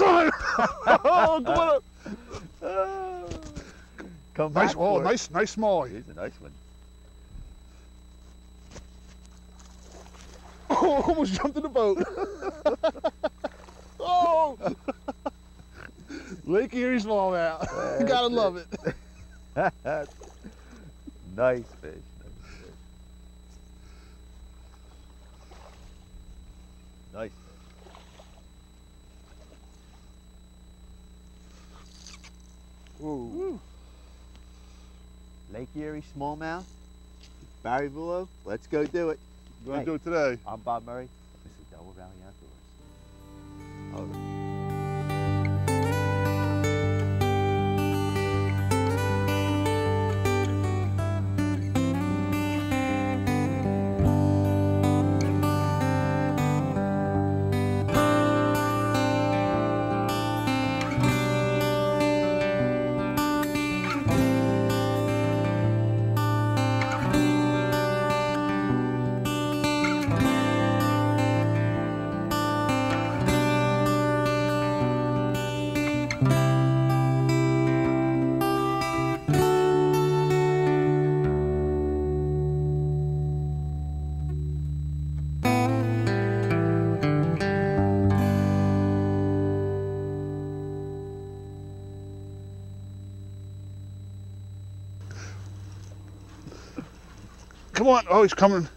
son! Oh, come on up. Come back. Nice, oh, nice smallie. He's a nice one. Oh, almost jumped in the boat. Oh! Lake Erie smallmouth. Gotta love it. Nice fish. Nice fish. Ooh. Lake Erie smallmouth. Barry Below. Let's go do it. You want to do it today? I'm Bob Murray. This is Delaware Valley Outdoors. Over. Come on. Oh, he's coming.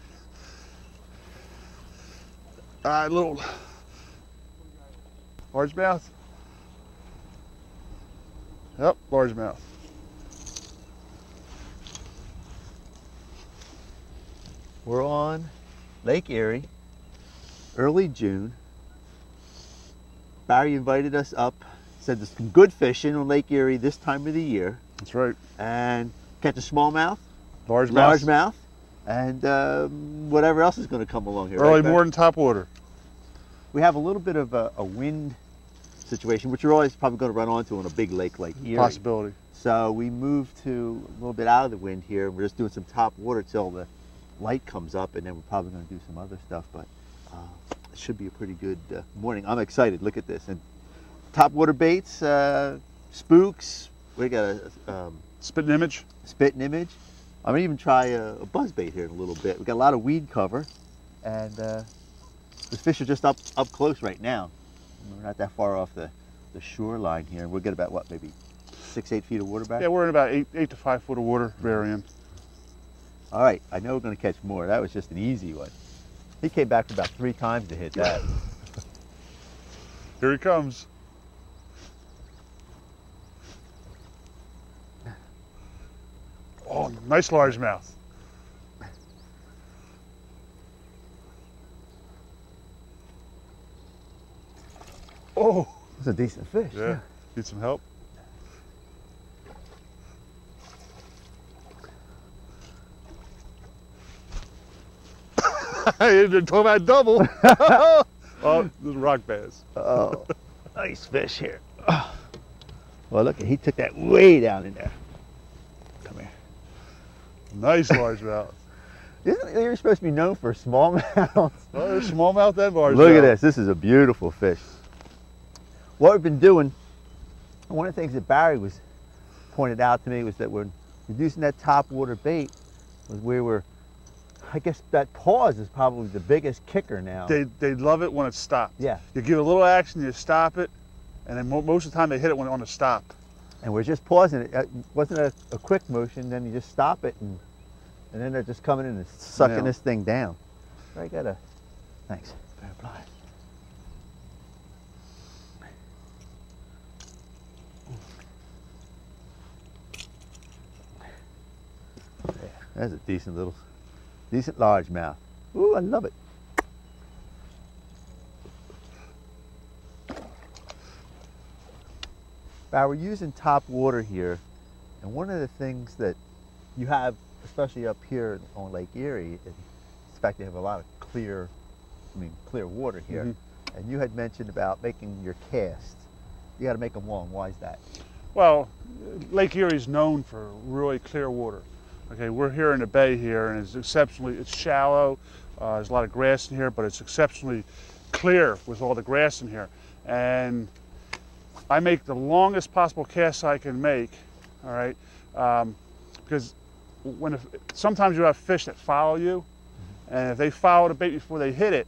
Little largemouth. Yep, largemouth. We're on Lake Erie, early June. Barry invited us up, said there's some good fishing on Lake Erie this time of the year. That's right. And catch a smallmouth, Largemouth. largemouth, and whatever else is going to come along here. Early right, morning top water. We have a little bit of a wind situation, which you're always probably going to run onto on a big lake like Erie. Possibility. So we moved to a little bit out of the wind here. We're just doing some top water till the light comes up, and then we're probably going to do some other stuff. But it should be a pretty good morning. I'm excited. Look at this. And top water baits, spooks. We got a Spitting image. spitting image. I'm gonna even try a buzz bait here in a little bit. We got a lot of weed cover, and the fish are just up close right now. We're not that far off the shoreline here. We'll get about what, maybe 6-8 feet of water back. Yeah, we're in about 8 to 5 foot of water varying. All right, I know we're gonna catch more. That was just an easy one. He came back about 3 times to hit that. Here he comes. Oh, nice largemouth. Oh, It's a decent fish. yeah. Need some help? You're talking about double. Oh, this is rock bass. Oh, nice fish here. Oh. Well, look, he took that way down in there. Come here. Nice largemouth. Isn't Erie supposed to be known for smallmouth? Oh, there's smallmouth and largemouth. Look at this. This is a beautiful fish. What we've been doing, one of the things that Barry was pointed out to me was that we're using that top water bait was we were, I guess that pause is probably the biggest kicker now. They love it when it's stopped. Yeah. You give it a little action, you stop it, and then most of the time they hit it when on a stop. And we're just pausing it. It wasn't a quick motion, then you just stop it, and then they're just coming in and sucking Yeah. this thing down. I got a, thanks, fair play. Yeah, that's a decent largemouth. Ooh, I love it. Now we're using top water here, and one of the things that you have, especially up here on Lake Erie, is the fact you have a lot of clear water here. Mm-hmm. And you had mentioned about making your casts. You got to make them long. Why is that? Well, Lake Erie is known for really clear water. Okay, we're here in the bay here, and it's shallow. There's a lot of grass in here, but it's exceptionally clear with all the grass in here. And I make the longest possible cast I can make, all right? Because sometimes you have fish that follow you, and if they follow the bait before they hit it,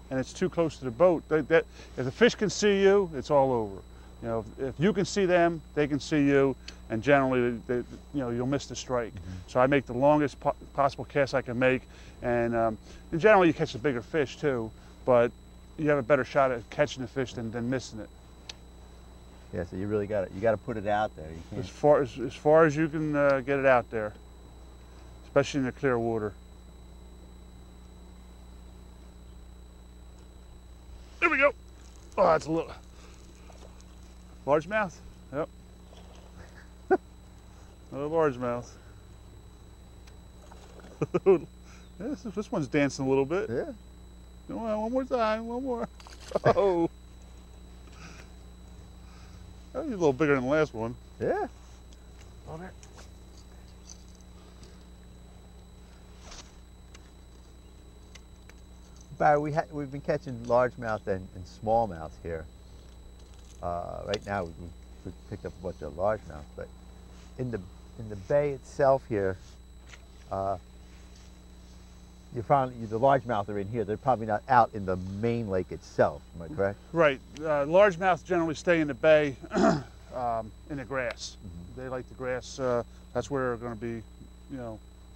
and it's too close to the boat, if the fish can see you, it's all over. You know, if you can see them, they can see you, and generally, you'll miss the strike. So I make the longest possible cast I can make, and generally you catch the bigger fish too, but you have a better shot at catching the fish than missing it. Yeah, so you really got to put it out there. You can't... As far as you can get it out there, especially in the clear water. There we go. Oh, that's a little largemouth. Yep. Another largemouth. This one's dancing a little bit. Yeah. Come on, one more time, one more. Oh. That was a little bigger than the last one. Yeah. Oh, there. Barry, we've been catching largemouth and smallmouth here. Right now we've picked up a bunch of largemouth, but in the bay itself here, you found the largemouth are in here. They're probably not out in the main lake itself. Am I correct? Right. Largemouth generally stay in the bay in the grass. They like the grass. That's where they're going to be,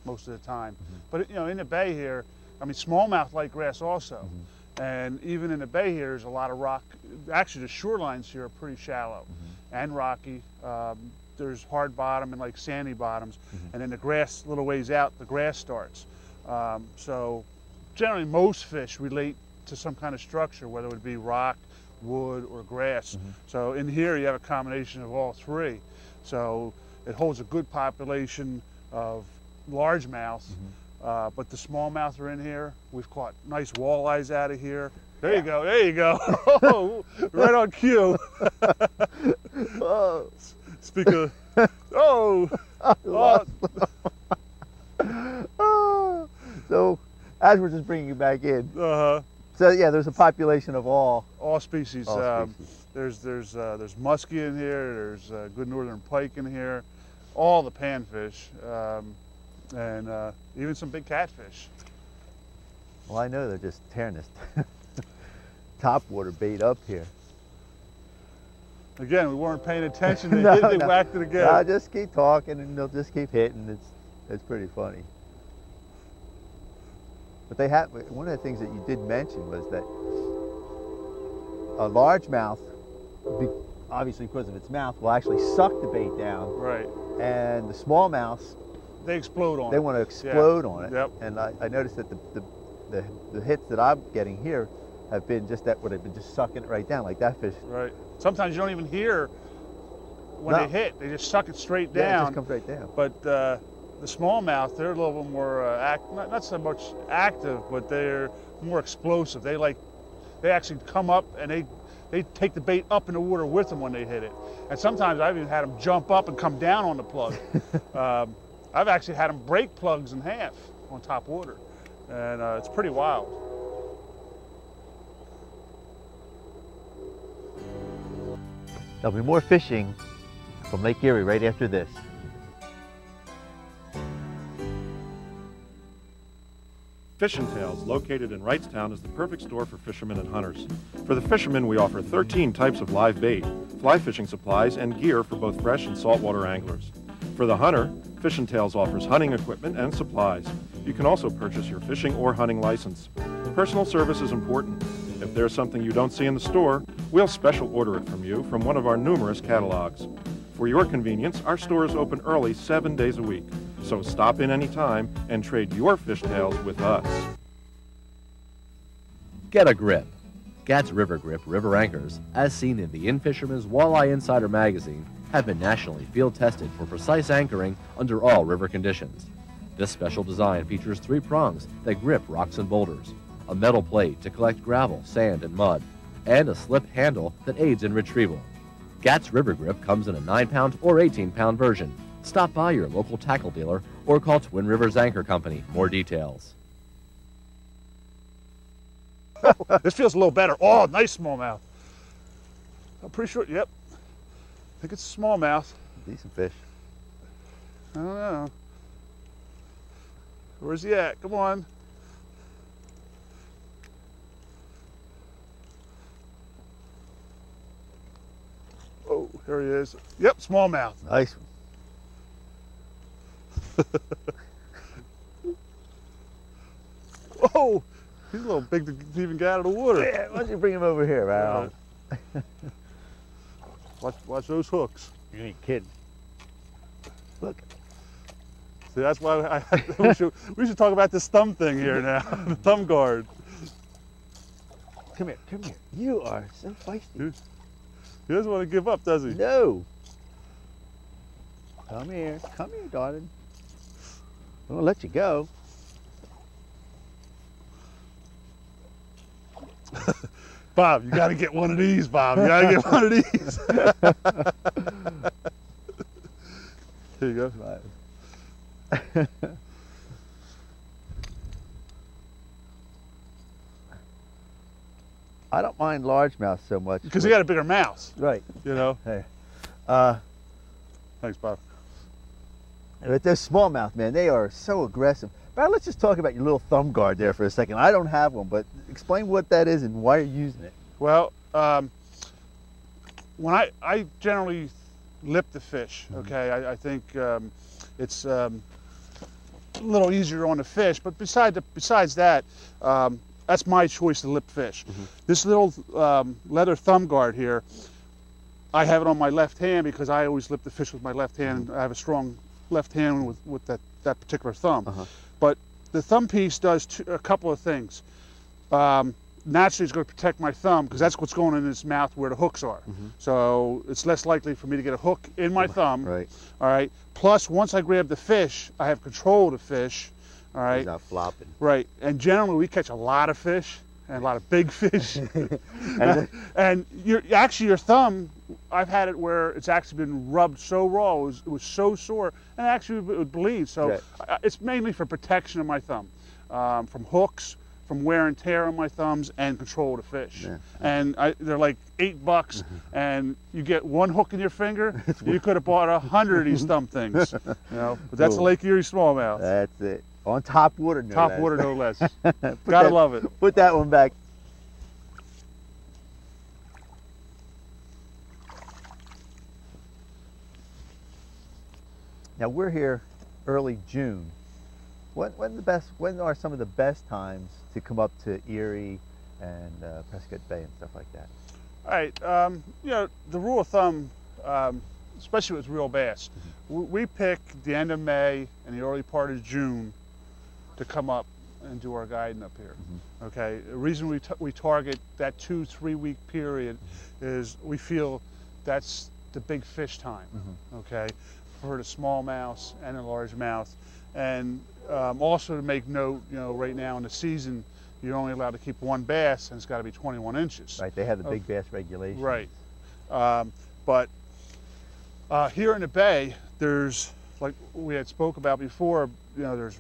most of the time. But in the bay here, I mean, smallmouth like grass also. And even in the bay here, there's a lot of rock. Actually, the shorelines here are pretty shallow and rocky. There's hard bottom and like sandy bottoms. And then the grass, a little ways out, the grass starts. So generally most fish relate to some kind of structure, whether it would be rock, wood, or grass. So in here you have a combination of all three. So it holds a good population of largemouth, but the smallmouth are in here. We've caught nice walleyes out of here. There you go, there you go. Oh, right on cue. Oh. Speak of, oh. So, as we're just bringing you back in, so yeah, there's a population of all species. All species. There's muskie in here. There's good northern pike in here. All the panfish, and even some big catfish. Well, I know they're just tearing this topwater bait up here. Again, we weren't paying attention. They whacked it again. No, just keep talking, and they'll just keep hitting. It's pretty funny. But they have, one of the things that you did mention was that a largemouth, obviously because of its mouth, will actually suck the bait down. Right. And the smallmouths, they explode on it. They want to explode on it. Yep. And I noticed that the hits that I'm getting here have been just that, where they've been just sucking it right down, like that fish. Right. Sometimes you don't even hear when they hit. They just suck it straight down. Yeah, it just comes right down. But the smallmouth, they're a little bit more not so much active, but they're more explosive. They actually come up and they take the bait up in the water with them when they hit it. And sometimes I've even had them jump up and come down on the plug. I've actually had them break plugs in half on top water, and it's pretty wild. There'll be more fishing from Lake Erie right after this. Fishing Tales, located in Wrightstown, is the perfect store for fishermen and hunters. For the fishermen, we offer 13 types of live bait, fly fishing supplies, and gear for both fresh and saltwater anglers. For the hunter, Fishing Tales offers hunting equipment and supplies. You can also purchase your fishing or hunting license. Personal service is important. If there's something you don't see in the store, we'll special order it from you from one of our numerous catalogs. For your convenience, our store is open early 7 days a week. So stop in anytime and trade your fishtails with us. Get a grip. Gatt's River Grip river anchors, as seen in the In-Fisherman's Walleye Insider magazine, have been nationally field tested for precise anchoring under all river conditions. This special design features 3 prongs that grip rocks and boulders, a metal plate to collect gravel, sand, and mud, and a slip handle that aids in retrieval. Gatt's River Grip comes in a 9-pound or 18-pound version. Stop by your local tackle dealer or call Twin Rivers Anchor Company. More details. This feels a little better. Oh, nice smallmouth. I'm pretty sure, yep. think it's a smallmouth. Decent fish. I don't know. Where's he at? Come on. Oh, here he is. Yep, smallmouth. Nice one. Oh, he's a little big to even get out of the water. Yeah, why don't you bring him over here, man? Watch those hooks. You ain't kidding. Look. See, that's why we should talk about this thumb thing here now, the thumb guard. Come here, come here. You are so feisty. He doesn't want to give up, does he? No. Come here, darling. I'm gonna let you go. Bob, you got to get one of these, Bob. You got to get one of these. Here you go. I don't mind largemouth so much. Because he got a bigger mouth. Right. You know? Hey. Thanks, Bob. But those smallmouth, man, they are so aggressive. But let's just talk about your little thumb guard there for a second. I don't have one, but explain what that is and why you're using it. Well, when I generally lip the fish, okay, I think it's a little easier on the fish, but besides that, that's my choice to lip fish. This little leather thumb guard here, I have it on my left hand because I always lip the fish with my left hand. I have a strong left hand with that particular thumb. But the thumb piece does a couple of things. Naturally, it's going to protect my thumb because that's what's going in his mouth where the hooks are. So it's less likely for me to get a hook in my thumb. Right. All right. Plus, once I grab the fish, I have control of the fish. All right. He's not flopping. Right. And generally, we catch a lot of fish and a lot of big fish. and your thumb, I've had it where it's actually been rubbed so raw, it was so sore, and actually it would bleed. So it's mainly for protection of my thumb from hooks, from wear and tear on my thumbs, and control of the fish. And they're like $8, and you get one hook in your finger, you could have bought 100 of these thumb things. You know, but that's a Lake Erie smallmouth. That's it. On top water, no Top less. water, no less. Gotta love it. Put that one back. Now we're here early June. When are some of the best times to come up to Erie and Prescott Bay and stuff like that? All right, you know, the rule of thumb, especially with real bass, we pick the end of May and the early part of June to come up and do our guiding up here. Okay, the reason we target that 2-3 week period is we feel that's the big fish time. Okay, for the smallmouth and the largemouth, and also to make note, you know, right now in the season, you're only allowed to keep one bass, and it's got to be 21 inches. Right, they have the big bass regulations. Right, but here in the bay, there's, like we had spoke about before, there's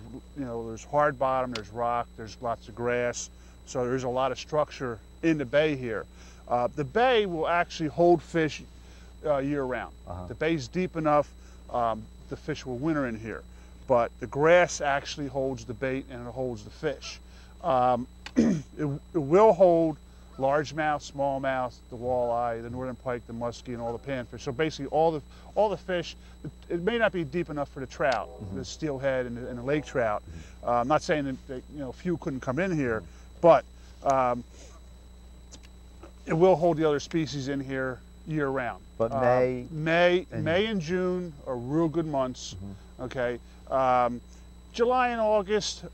hard bottom, there's rock, there's lots of grass, so there's a lot of structure in the bay here. The bay will actually hold fish year round. The bay's deep enough, the fish will winter in here, but the grass actually holds the bait and it holds the fish. It will hold largemouth, smallmouth, the walleye, the northern pike, the muskie, and all the panfish. So basically all the fish. It may not be deep enough for the trout, the steelhead and the lake trout. I'm not saying that a few couldn't come in here, but it will hold the other species in here year round. But May and June are real good months. Okay, July and August,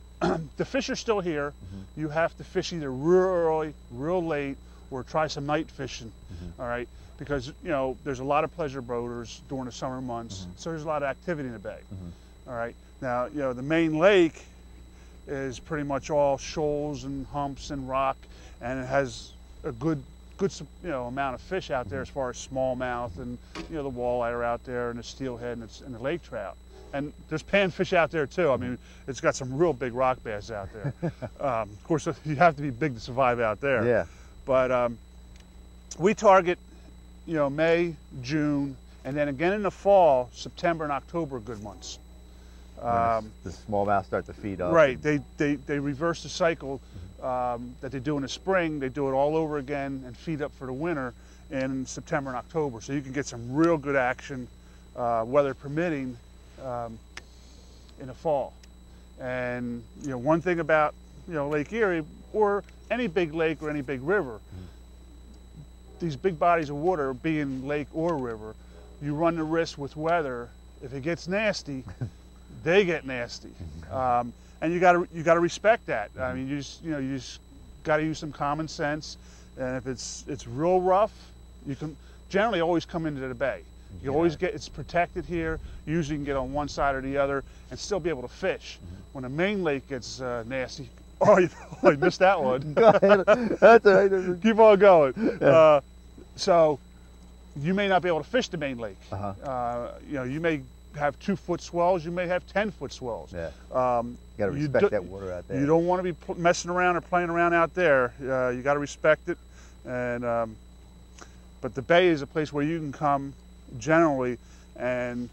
the fish are still here. You have to fish either real early, real late, or try some night fishing. All right, because there's a lot of pleasure boaters during the summer months, so there's a lot of activity in the bay. All right, now the main lake is pretty much all shoals and humps and rock, and it has a good amount of fish out there as far as smallmouth and the walleye are out there and the steelhead and the lake trout. And there's panfish out there too. I mean, it's got some real big rock bass out there. Of course, you have to be big to survive out there. Yeah. But we target, May, June, And then again in the fall, September and October are good months. The smallmouth start to feed up. Right, they reverse the cycle that they do in the spring. They do it all over again and feed up for the winter in September and October. So you can get some real good action, weather permitting, in the fall. And one thing about Lake Erie or any big lake or any big river, these big bodies of water, being lake or river, you run the risk with weather. If it gets nasty, they get nasty, and you got to respect that. I mean, you just got to use some common sense. And if it's real rough, you can generally always come into the bay. You always get, it's protected here. Usually you can get on one side or the other and still be able to fish. When the main lake gets nasty, you missed that one. Go ahead. That's all right. Keep on going. So you may not be able to fish the main lake. You may have 2-foot swells. You may have 10-foot swells. Yeah. You got to respect that water out there. You don't want to be messing around or playing around out there. You got to respect it. And but the bay is a place where you can come generally and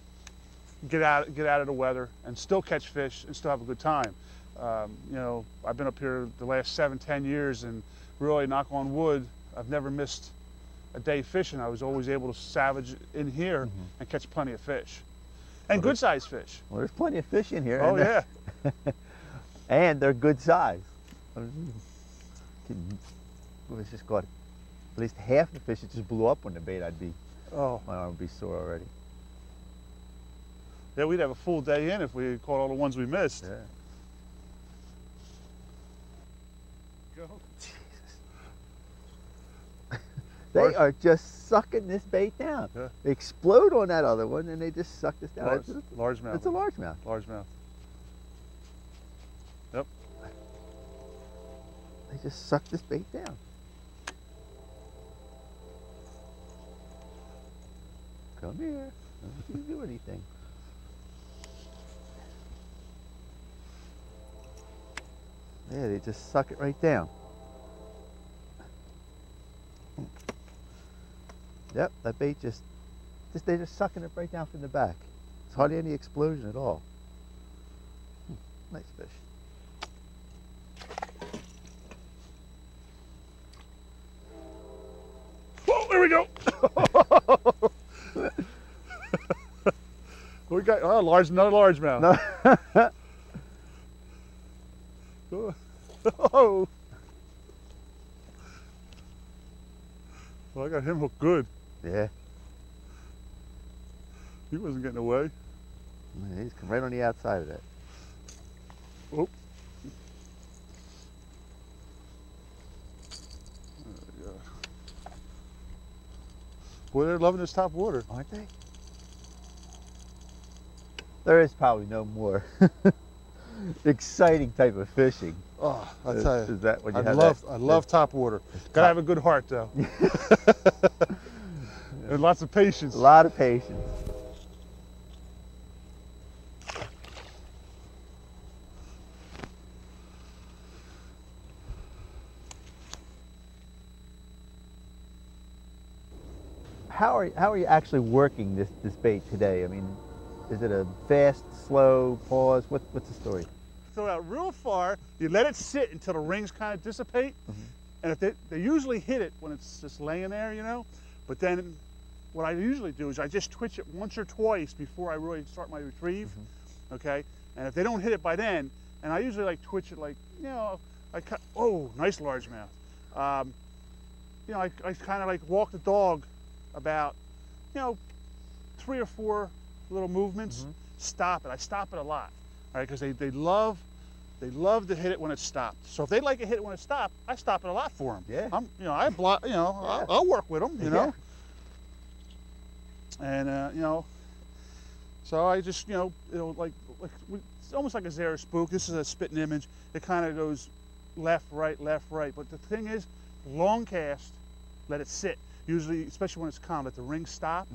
get out of the weather and still catch fish and still have a good time. I've been up here the last 7-10 years, and really, knock on wood, I've never missed a day fishing. I was always able to salvage in here and catch plenty of fish, and good sized fish. Well, there's plenty of fish in here. Oh yeah. And they're good size. Let's just caught at least half the fish that just blew up on the bait. My arm would be sore already. Yeah, we'd have a full day in if we caught all the ones we missed. Yeah. Go. Jesus. They are just sucking this bait down. Yeah. They explode on that other one, and they just suck this down. Largemouth. It's a largemouth. Largemouth. Yep. They just suck this bait down. Come here. Don't you do anything. Yeah, they just suck it right down. Yep, that bait they're just sucking it right down from the back. It's hardly any explosion at all. Nice fish. Oh, there we go. We got another largemouth. No. Oh. Well, I got him hooked good. Yeah. He wasn't getting away. He's come right on the outside of that. Oh. There we go. Boy, they're loving this top water. Aren't they? There is probably no more exciting type of fishing. Oh, I'll tell you. Is that what you I love top water. Gotta have a good heart though. And lots of patience. A lot of patience. How are you actually working this bait today? I mean, is it a fast, slow, pause? What's the story? Throw out real far, you let it sit until the rings kind of dissipate, and if they usually hit it when it's just laying there, but then what I usually do is I just twitch it once or twice before I really start my retrieve, okay? And if they don't hit it by then, and I usually like twitch it like, oh, nice largemouth. I kind of like walk the dog about, 3 or 4 little movements, stop it. I stop it a lot, all right, because they love to hit it when it's stopped. So if they like to hit it when it's stopped, I stop it a lot for them. Yeah. I'll work with them, Yeah. And so I just, it's almost like a Zara spook. This is a spitting image. It kind of goes left, right. But the thing is, long cast, let it sit. Usually, especially when it's calm, let the ring stop.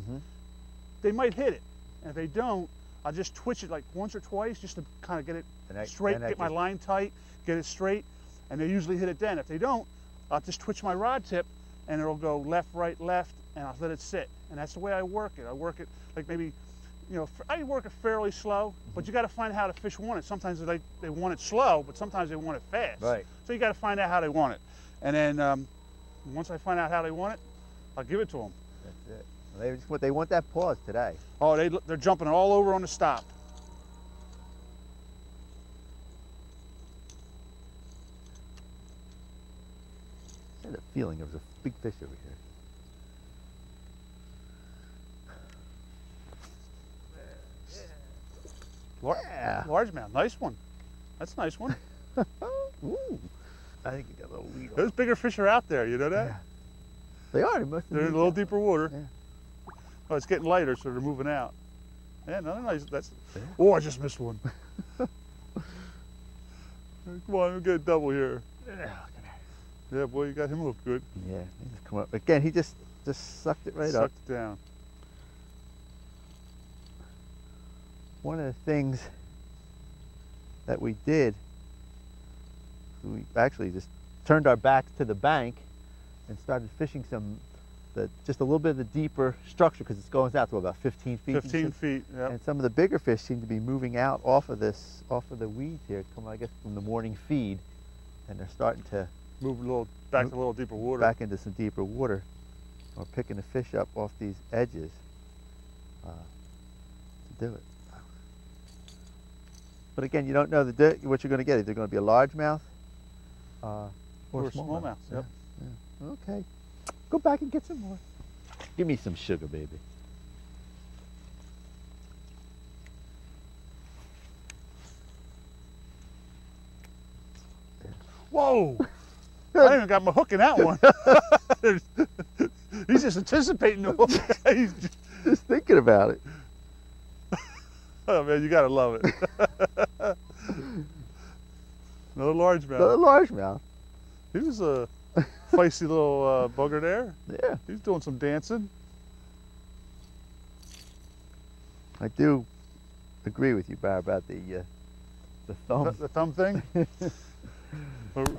They might hit it. And if they don't, I'll just twitch it like once or twice just to kind of get it straight, get my line tight, get it straight, and they usually hit it then. If they don't, I'll just twitch my rod tip and it'll go left, right, left, and I'll let it sit. And that's the way I work it. I work it like maybe, you know, I work it fairly slow, but you got to find how the fish want it. Sometimes they want it slow, but sometimes they want it fast. Right. So you got to find out how they want it. And then once I find out how they want it, I'll give it to them. That's it. They want that pause today. Oh, they're jumping all over on the stop. I had a feeling there was a big fish over here. Yeah. Largemouth, nice one. That's a nice one. Ooh. I think you got a little lead on. Those bigger fish are out there, you know that? Yeah. They are. They're in a little deeper water. Yeah. Oh, it's getting lighter, so they're moving out. Yeah, another nice. Oh, I just missed one. Come on, we'll get a double here. Yeah, boy, you got him hooked good. Yeah, he just come up again. He just sucked it right up. Sucked it down. One of the things that we did, we actually just turned our backs to the bank and started fishing just a little bit of the deeper structure, because it's going out to about 15 feet. 15 feet, yeah. And some of the bigger fish seem to be moving out off of the weeds here, coming, I guess, from the morning feed, and they're starting to Move a little back to a little deeper water. Back into some deeper water, or picking the fish up off these edges to do it. But again, you don't know what you're going to get. Either going to be a largemouth or a smallmouth. Yep. Yeah. Okay. Go back and get some more. Give me some sugar, baby. Whoa! I even got my hook in that one. He's just anticipating the hook. He's just thinking about it. Oh man, you gotta love it. Another largemouth. Another largemouth. He was a feisty little bugger there. Yeah. He's doing some dancing. I do agree with you, Barb, about the thumb. The thumb thing?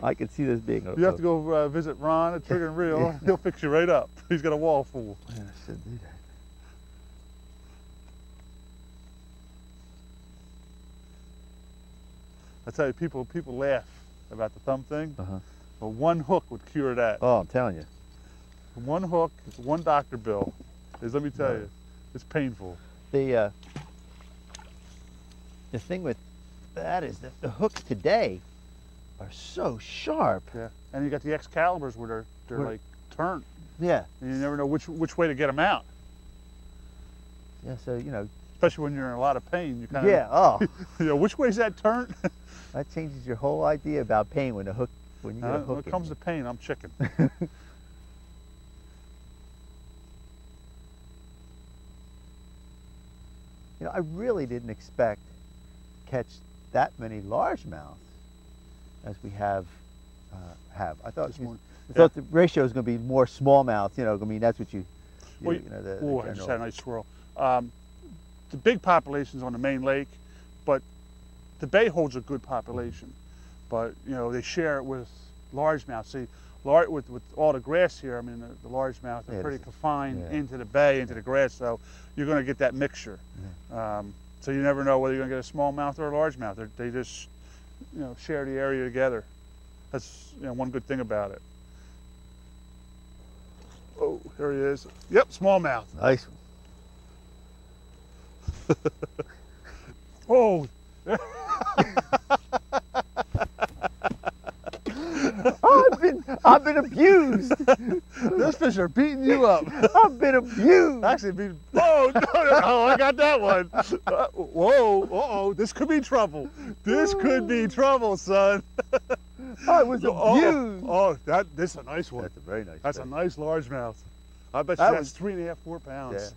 I could see this being You have to go visit Ron at Trigger and Reel. He'll fix you right up. He's got a wall full. Yeah, I should do that. I tell you, people laugh about the thumb thing, but one hook would cure that. Oh, I'm telling you. One hook, one doctor bill. Let me tell you, it's painful. The thing with that is that the hooks today are so sharp. Yeah, and you got the Excaliburs where they're like turned. Yeah. And you never know which way to get them out. Yeah, so you know. Especially when you're in a lot of pain, you kind of. Yeah. Oh. You know, which way's that turn? That changes your whole idea about pain when you get a hook. When it comes to pain, I'm chicken. You know, I really didn't expect to catch that many largemouths as we have. I thought the ratio is going to be more smallmouth. You know, I mean that's what you Well, I just had a nice swirl. The big population's on the main lake, but the bay holds a good population. But you know, they share it with largemouth. See, with all the grass here, I mean, the largemouth are pretty confined into the bay, into the grass, so you're going to get that mixture. So you never know whether you're going to get a smallmouth or a largemouth. They just, you know, share the area together. That's, you know, one good thing about it. Oh, here he is. Yep, smallmouth. Nice. Oh. I've been abused. Those fish are beating you up. I've been abused. Actually, oh, no, I got that one. Whoa, uh-oh, this could be trouble. This could be trouble, son. I was abused. This is a nice one. That's a very nice That's fish. a nice largemouth. I bet you that's 3.5, 4 pounds. Yeah.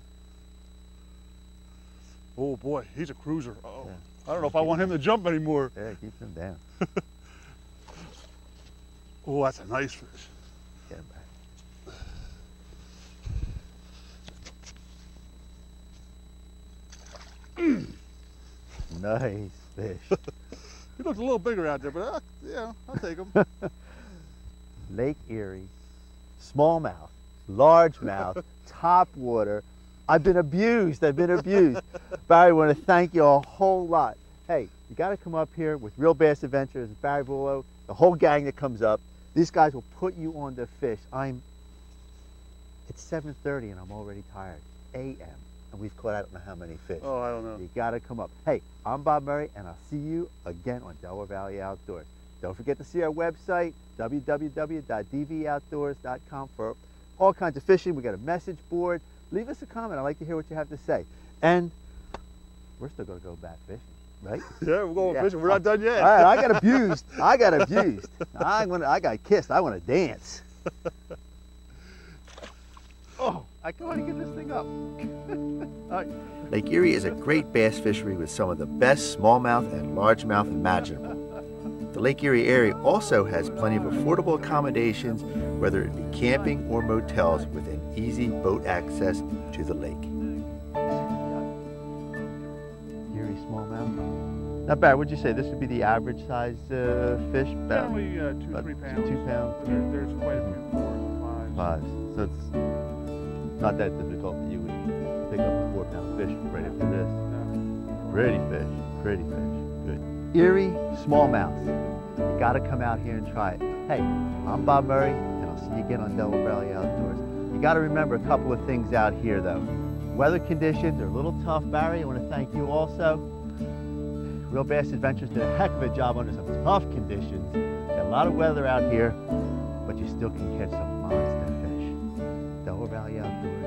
Oh boy, he's a cruiser. Oh, Yeah. I don't know if I want him to jump anymore. Yeah, keep him down. Oh, that's a nice fish. Get him back. Nice fish. He looked a little bigger out there, but yeah, I'll take him. Lake Erie, smallmouth, largemouth, topwater. I've been abused. Barry, I want to thank you a whole lot. Hey, you got to come up here with Real Bass Adventures, Barry Bullo, the whole gang that comes up. These guys will put you on the fish. It's 7:30 and I'm already tired. A.M. and we've caught I don't know how many fish. Oh, I don't know. You got to come up. Hey, I'm Bob Murray, and I'll see you again on Delaware Valley Outdoors. Don't forget to see our website, www.dvoutdoors.com, for all kinds of fishing. We got a message board. Leave us a comment. I'd like to hear what you have to say. And we're still going to go back fishing, right? Yeah, we're going fishing. We're not done yet. All right, I got abused. I got kissed. I want to dance. Oh, I can only get this thing up. Lake Erie is a great bass fishery with some of the best smallmouth and largemouth imaginable. The Lake Erie area also has plenty of affordable accommodations, whether it be camping or motels, within easy boat access to the lake. Erie smallmouth. Not bad. Would you say this would be the average size fish? Probably 2-3 pounds. 2 pounds. There's quite a few 4s and 5s. 5s. So it's not that difficult. You would pick up a 4-pound fish right after this. No. Pretty fish. Good. Erie smallmouth. You got to come out here and try it. Hey, I'm Bob Murray, and I'll see you again on Delaware Valley Outdoors. You got to remember a couple of things out here, though. Weather conditions are a little tough. Barry, I want to thank you also. Real Bass Adventures did a heck of a job under some tough conditions. Got a lot of weather out here, but you still can catch some monster fish. Delaware Valley Outdoors.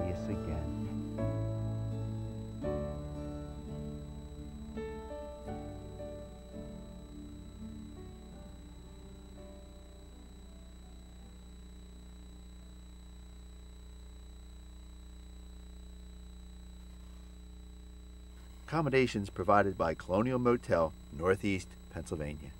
See us again. Accommodations provided by Colonial Motel, Northeast Pennsylvania.